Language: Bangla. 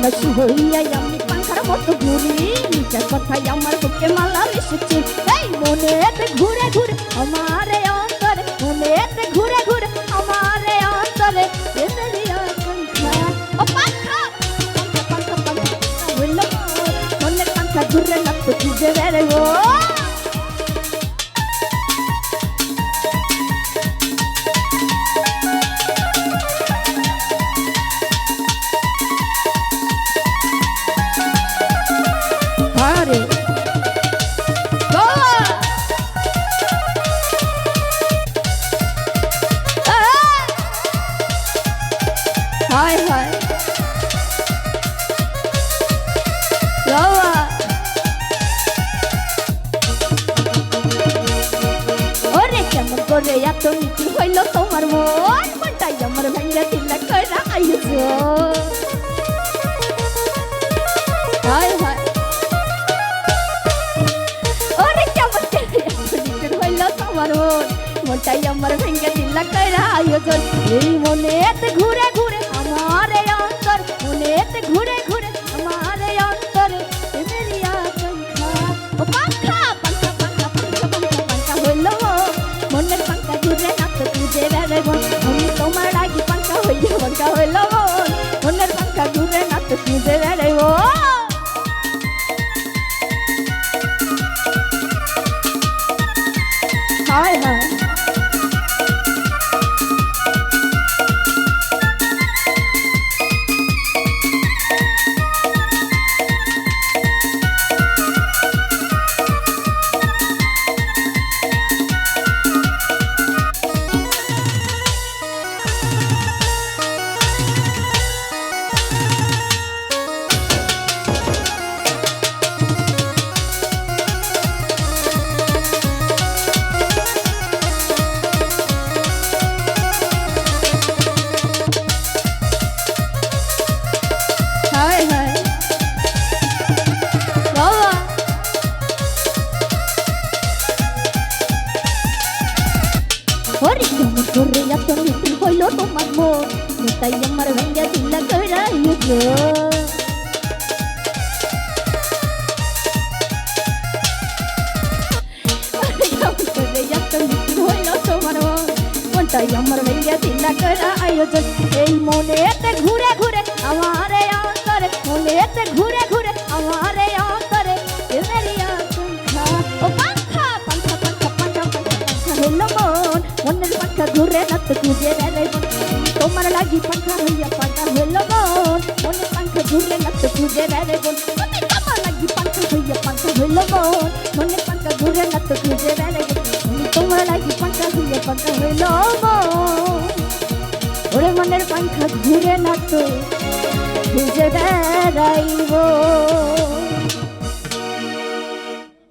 সন্ন্যাসী হইয়া আমি পাখার মতো ঘুরি, নিজের কথাই আমার বুকে মালা এসেছে। এই মনেতে ঘুরে ঘুরে আমার অন্তরে, মনেতে ঘুরে ঘুরে আমার অন্তরে ও পাখা পাখা পাখা হইল মনের পাখা ঘুরে না তো খুঁজে বেড়াবো। হায় হায় ওরে কেমন করে এত নিচু হইল তোমার মন, মনটাই আমার ভাঙ্গা দিলা কইরা আইছো। হায় হায় ওরে কেমন করে এত নিচু হইল তোমার মন, মনটাই আমার ভাঙ্গা দিলা কইরা আইছো। এই মনেতে ঘুরে ঘুরে আমার অন্তর, মনেতে ঘুরে ঘুরে আমার অন্তর মেরি আকাঙ্ক্ষা। ও পাখা পাখা পাখা পাখা পাখা পাখা হইল মনের পাখা ঘুরে না তো খুঁজে বেড়াবো। আমি তোমার লাগি পাখা হইল মনের পাখা ঘুরে না তো খুঁজে বেড়াবো। হায় হায় ওরে কেমন করে এত নিচু হইল তোমার মন, তাই আমার ভাঙ্গা দিলা কইরা আইছো। কেমন করে এত নিচু হইল তোমার মন, মনটাই আমার ভাঙ্গা দিলা কইরা আইছো। এই মনেতে ঘুরে ঘুরে আমার অন্তরে, মনেতে ঘুরে ঘুরে আমার অন্তরে মেরি আকাঙ্ক্ষা। ও পাখা পাখা পাখা পাখা পাখা হইল মন, মনের পাখা ঘুরে না তো খুঁজে বেড়াবো। তোমার লাগি পাখা হইল মন, মনের পাখা ঘুরে না তো খুঁজে বেড়াবো। তোমার লাগি পাখা হইল মন, মনের পাখা ঘুরে না তো খুঁজে বেড়াবো। তোমার লাগি পাখা হইল মন, ওরে মনের পাখা ঘুরে না তো খুঁজে বেড়াইবো।